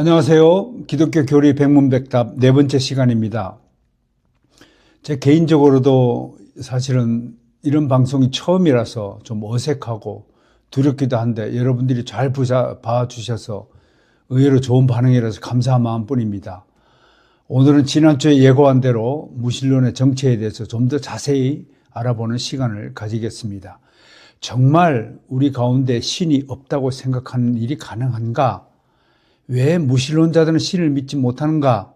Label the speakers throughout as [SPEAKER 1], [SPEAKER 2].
[SPEAKER 1] 안녕하세요. 기독교 교리 백문백답 네 번째 시간입니다. 제 개인적으로도 사실은 이런 방송이 처음이라서 좀 어색하고 두렵기도 한데 여러분들이 잘 봐주셔서 의외로 좋은 반응이라서 감사한 마음뿐입니다. 오늘은 지난주에 예고한 대로 무신론의 정체에 대해서 좀 더 자세히 알아보는 시간을 가지겠습니다. 정말 우리 가운데 신이 없다고 생각하는 일이 가능한가? 왜 무신론자들은 신을 믿지 못하는가?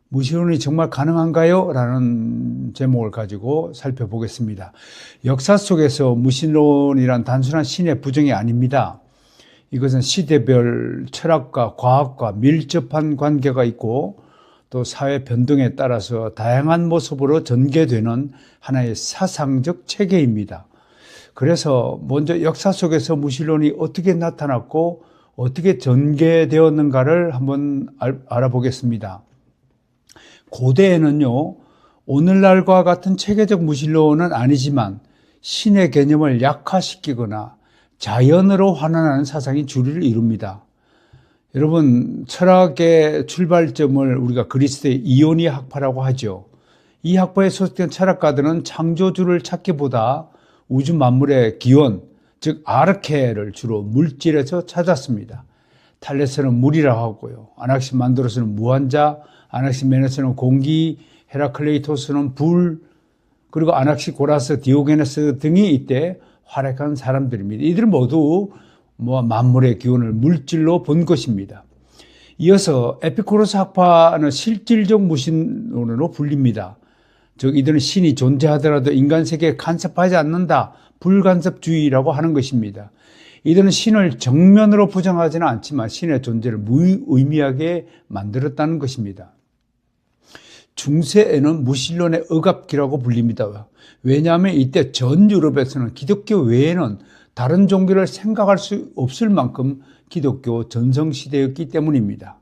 [SPEAKER 1] 무신론이 정말 가능한가요? 라는 제목을 가지고 살펴보겠습니다. 역사 속에서 무신론이란 단순한 신의 부정이 아닙니다. 이것은 시대별 철학과 과학과 밀접한 관계가 있고 또 사회 변동에 따라서 다양한 모습으로 전개되는 하나의 사상적 체계입니다. 그래서 먼저 역사 속에서 무신론이 어떻게 나타났고 어떻게 전개되었는가를 한번 알아보겠습니다. 고대에는요, 오늘날과 같은 체계적 무신론은 아니지만 신의 개념을 약화시키거나 자연으로 환원하는 사상이 주류를 이룹니다. 여러분, 철학의 출발점을 우리가 그리스의 이오니 학파라고 하죠. 이 학파에 소속된 철학가들은 창조주를 찾기보다 우주 만물의 기원, 즉 아르케를 주로 물질에서 찾았습니다. 탈레스는 물이라고 하고요. 아낙시만드로스는 무한자, 아낙시메네스는 공기, 헤라클레이토스는 불, 그리고 아낙시고라스, 디오게네스 등이 이때 활약한 사람들입니다. 이들 모두 만물의 기원을 물질로 본 것입니다. 이어서 에피쿠로스 학파는 실질적 무신론으로 불립니다. 즉 이들은 신이 존재하더라도 인간 세계에 간섭하지 않는다. 불간섭주의라고 하는 것입니다. 이들은 신을 정면으로 부정하지는 않지만 신의 존재를 무의미하게 만들었다는 것입니다. 중세에는 무신론의 억압기라고 불립니다. 왜냐하면 이때 전 유럽에서는 기독교 외에는 다른 종교를 생각할 수 없을 만큼 기독교 전성시대였기 때문입니다.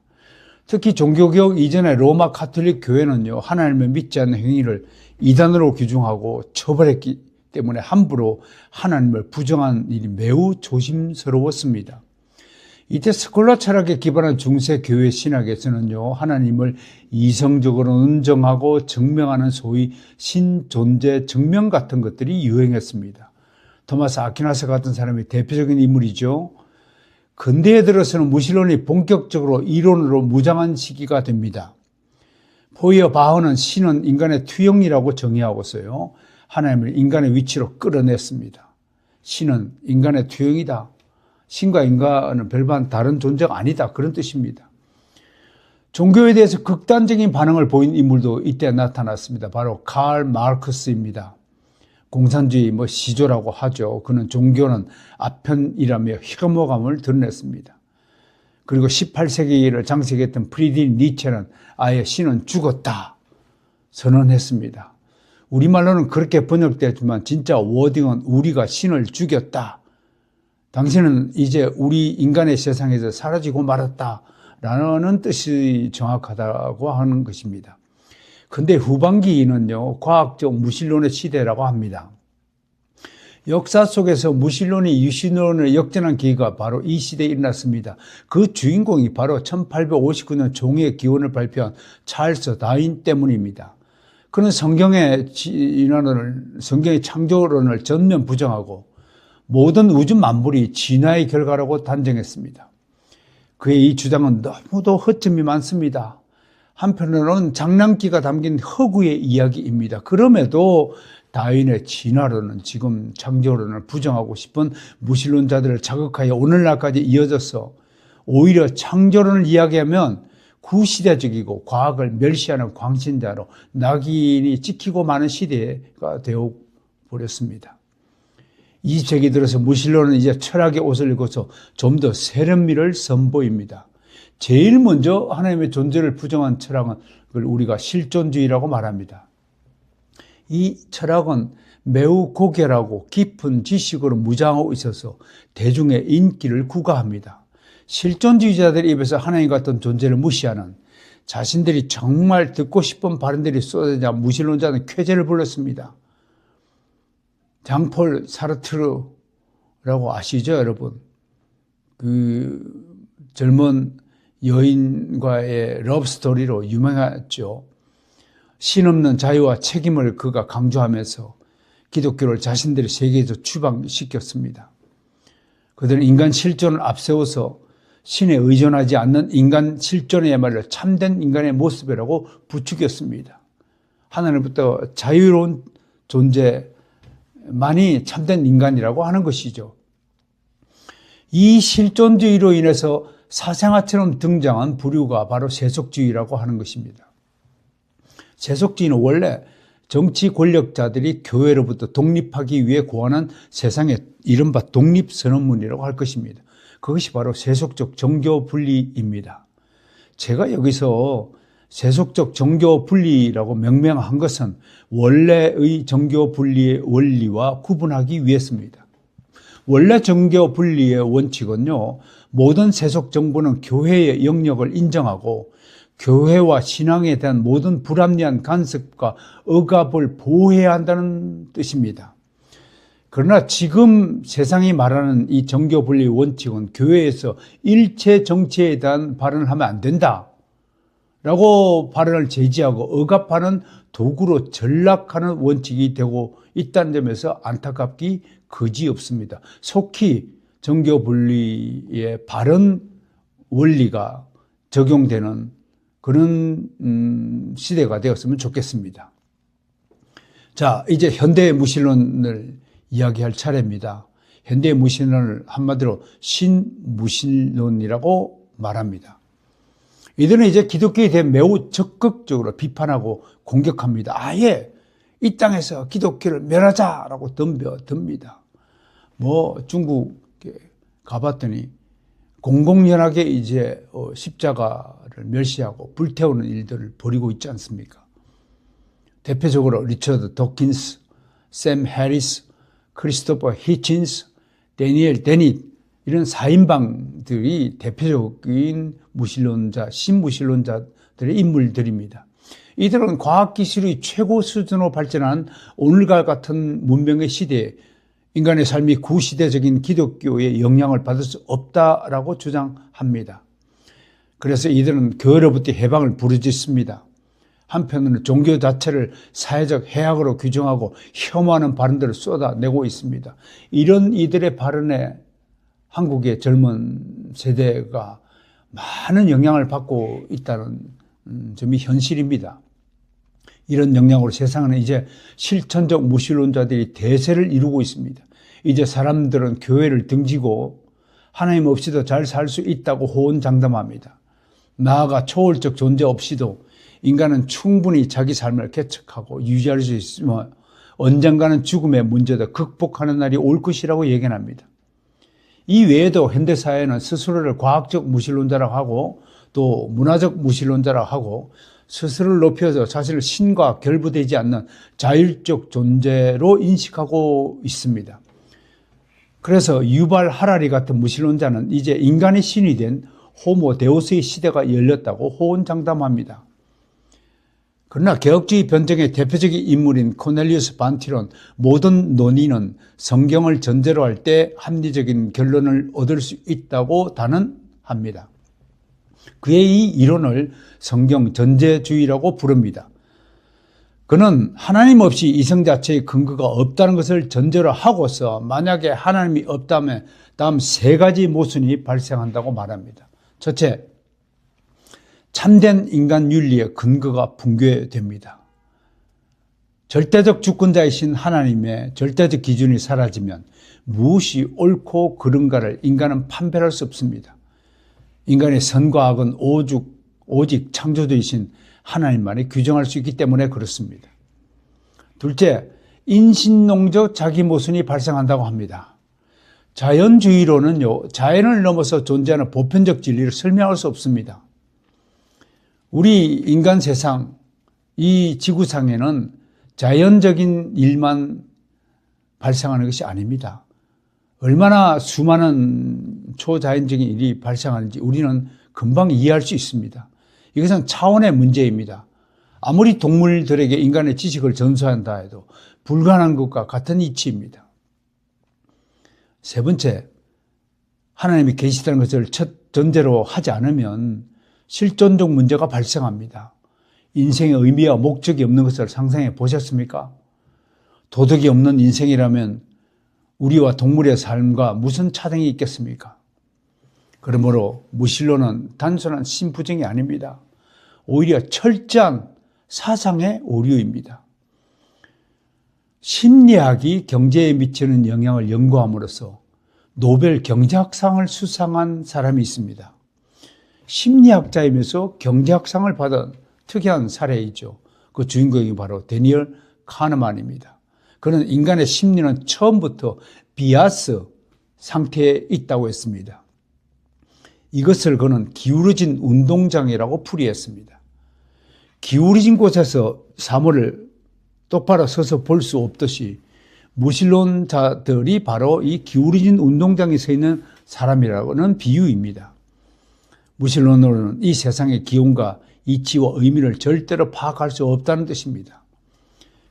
[SPEAKER 1] 특히 종교개혁 이전에 로마 가톨릭 교회는요, 하나님을 믿지 않는 행위를 이단으로 규정하고 처벌했기 때문에 함부로 하나님을 부정한 일이 매우 조심스러웠습니다. 이때 스콜라 철학에 기반한 중세 교회 신학에서는요, 하나님을 이성적으로 인정하고 증명하는 소위 신존재 증명 같은 것들이 유행했습니다. 토마스 아퀴나스 같은 사람이 대표적인 인물이죠. 근대에 들어서는 무신론이 본격적으로 이론으로 무장한 시기가 됩니다. 포이어바흐는 신은 인간의 투영이라고 정의하고서요, 하나님을 인간의 위치로 끌어냈습니다. 신은 인간의 투영이다. 신과 인간은 별반 다른 존재가 아니다. 그런 뜻입니다. 종교에 대해서 극단적인 반응을 보인 인물도 이때 나타났습니다. 바로 칼 마르크스입니다. 공산주의 시조라고 하죠. 그는 종교는 아편이라며 혐오감을 드러냈습니다. 그리고 18세기를 장식했던 프리드리히 니체는 아예 신은 죽었다 선언했습니다. 우리말로는 그렇게 번역됐지만 진짜 워딩은 우리가 신을 죽였다. 당신은 이제 우리 인간의 세상에서 사라지고 말았다라는 뜻이 정확하다고 하는 것입니다. 근데 후반기는요, 과학적 무신론의 시대라고 합니다. 역사 속에서 무신론이 유신론을 역전한 계기가 바로 이 시대에 일어났습니다. 그 주인공이 바로 1859년 종의 기원을 발표한 찰스 다윈 때문입니다. 그는 성경의 창조론을 전면 부정하고 모든 우주 만물이 진화의 결과라고 단정했습니다. 그의 이 주장은 너무도 허점이 많습니다. 한편으로는 장난기가 담긴 허구의 이야기입니다. 그럼에도 다윈의 진화론은 지금 창조론을 부정하고 싶은 무신론자들을 자극하여 오늘날까지 이어져서 오히려 창조론을 이야기하면 구시대적이고 과학을 멸시하는 광신자로 낙인이 찍히고 마는 시대가 되어버렸습니다. 20세기 들어서 무신론은 이제 철학의 옷을 입고서 좀 더 세련미를 선보입니다. 제일 먼저 하나님의 존재를 부정한 철학은 그걸 우리가 실존주의라고 말합니다. 이 철학은 매우 고결하고 깊은 지식으로 무장하고 있어서 대중의 인기를 구가합니다. 실존주의자들의 입에서 하나님 같은 존재를 무시하는 자신들이 정말 듣고 싶은 발언들이 쏟아지자 무신론자는 쾌재를 불렀습니다. 장폴 사르트르라고 아시죠, 여러분? 그 젊은 여인과의 러브스토리로 유명했죠. 신없는 자유와 책임을 그가 강조하면서 기독교를 자신들의 세계에서 추방시켰습니다. 그들은 인간 실존을 앞세워서 신에 의존하지 않는 인간 실존이야말로 참된 인간의 모습이라고 부추겼습니다. 하나님부터 자유로운 존재만이 참된 인간이라고 하는 것이죠. 이 실존주의로 인해서 사생아처럼 등장한 부류가 바로 세속주의라고 하는 것입니다. 세속주의는 원래 정치 권력자들이 교회로부터 독립하기 위해 고안한 세상의 이른바 독립선언문이라고 할 것입니다. 그것이 바로 세속적 정교 분리입니다. 제가 여기서 세속적 정교 분리라고 명명한 것은 원래의 정교 분리의 원리와 구분하기 위해서입니다. 원래 정교 분리의 원칙은요, 모든 세속 정부는 교회의 영역을 인정하고 교회와 신앙에 대한 모든 불합리한 간섭과 억압을 보호해야 한다는 뜻입니다. 그러나 지금 세상이 말하는 이 정교 분리 원칙은 교회에서 일체 정치에 대한 발언을 하면 안 된다 라고 발언을 제지하고 억압하는 도구로 전락하는 원칙이 되고 있다는 점에서 안타깝기 그지없습니다. 속히 정교 분리의 바른 원리가 적용되는 그런 시대가 되었으면 좋겠습니다. 자, 이제 현대의 무신론을 이야기할 차례입니다. 현대의 무신론을 한마디로 신무신론이라고 말합니다. 이들은 이제 기독교에 대해 매우 적극적으로 비판하고 공격합니다. 아예 이 땅에서 기독교를 멸하자라고 덤벼듭니다. 중국에 가봤더니 공공연하게 이제 십자가를 멸시하고 불태우는 일들을 벌이고 있지 않습니까? 대표적으로 리처드 도킨스, 샘 해리스, 크리스토퍼 히친스, 데니엘 데닛 이런 4인방들이 대표적인 무신론자, 신무신론자들의 인물들입니다. 이들은 과학기술이 최고 수준으로 발전한 오늘과 같은 문명의 시대에 인간의 삶이 구시대적인 기독교의 영향을 받을 수 없다라고 주장합니다. 그래서 이들은 교회로부터 해방을 부르짖습니다. 한편으로는 종교 자체를 사회적 해악으로 규정하고 혐오하는 발언들을 쏟아내고 있습니다. 이런 이들의 발언에 한국의 젊은 세대가 많은 영향을 받고 있다는 점이 현실입니다. 이런 영향으로 세상은 이제 실천적 무신론자들이 대세를 이루고 있습니다. 이제 사람들은 교회를 등지고 하나님 없이도 잘 살 수 있다고 호언장담합니다. 나아가 초월적 존재 없이도 인간은 충분히 자기 삶을 개척하고 유지할 수 있으며 언젠가는 죽음의 문제도 극복하는 날이 올 것이라고 예견합니다. 이 외에도 현대사회는 스스로를 과학적 무신론자라고 하고 또 문화적 무신론자라고 하고 스스로를 높여서 자신을 신과 결부되지 않는 자율적 존재로 인식하고 있습니다. 그래서 유발 하라리 같은 무신론자는 이제 인간의 신이 된 호모 데우스의 시대가 열렸다고 호언장담합니다. 그러나 개혁주의 변정의 대표적인 인물인 코넬리우스 반티론 모든 논의는 성경을 전제로 할 때 합리적인 결론을 얻을 수 있다고 단언합니다. 그의 이 이론을 성경 전제주의라고 부릅니다. 그는 하나님 없이 이성 자체의 근거가 없다는 것을 전제로 하고서 만약에 하나님이 없다면 다음 세 가지 모순이 발생한다고 말합니다. 첫째, 참된 인간 윤리의 근거가 붕괴됩니다. 절대적 주권자이신 하나님의 절대적 기준이 사라지면 무엇이 옳고 그른가를 인간은 판별할 수 없습니다. 인간의 선과 악은 오직 창조주이신 하나님만이 규정할 수 있기 때문에 그렇습니다. 둘째, 인신농적 자기 모순이 발생한다고 합니다. 자연주의로는요, 자연을 넘어서 존재하는 보편적 진리를 설명할 수 없습니다. 우리 인간 세상, 이 지구상에는 자연적인 일만 발생하는 것이 아닙니다. 얼마나 수많은 초자연적인 일이 발생하는지 우리는 금방 이해할 수 있습니다. 이것은 차원의 문제입니다. 아무리 동물들에게 인간의 지식을 전수한다 해도 불가능한 것과 같은 이치입니다. 세 번째, 하나님이 계시다는 것을 첫 전제로 하지 않으면 실존적 문제가 발생합니다. 인생의 의미와 목적이 없는 것을 상상해 보셨습니까? 도덕이 없는 인생이라면 우리와 동물의 삶과 무슨 차등이 있겠습니까? 그러므로 무신론은 단순한 심부정이 아닙니다. 오히려 철저한 사상의 오류입니다. 심리학이 경제에 미치는 영향을 연구함으로써 노벨 경제학상을 수상한 사람이 있습니다. 심리학자이면서 경제학상을 받은 특이한 사례이죠. 그 주인공이 바로 데니얼 카너만입니다. 그는 인간의 심리는 처음부터 비아스 상태에 있다고 했습니다. 이것을 그는 기울어진 운동장이라고 풀이했습니다. 기울어진 곳에서 사물을 똑바로 서서 볼 수 없듯이 무신론자들이 바로 이 기울어진 운동장에 서 있는 사람이라고는 비유입니다. 무신론으로는 이 세상의 기운과 이치와 의미를 절대로 파악할 수 없다는 뜻입니다.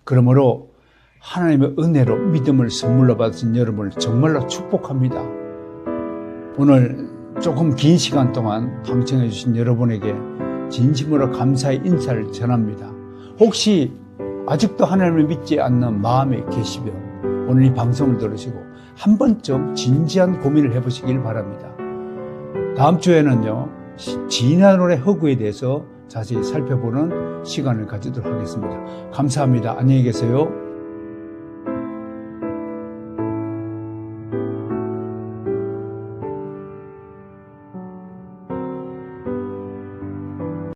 [SPEAKER 1] 그러므로 하나님의 은혜로 믿음을 선물로 받으신 여러분을 정말로 축복합니다. 오늘 조금 긴 시간 동안 방청해 주신 여러분에게 진심으로 감사의 인사를 전합니다. 혹시 아직도 하나님을 믿지 않는 마음에 계시면 오늘 이 방송을 들으시고 한 번쯤 진지한 고민을 해보시길 바랍니다. 다음 주에는요, 진화론의 허구에 대해서 자세히 살펴보는 시간을 가지도록 하겠습니다. 감사합니다. 안녕히 계세요.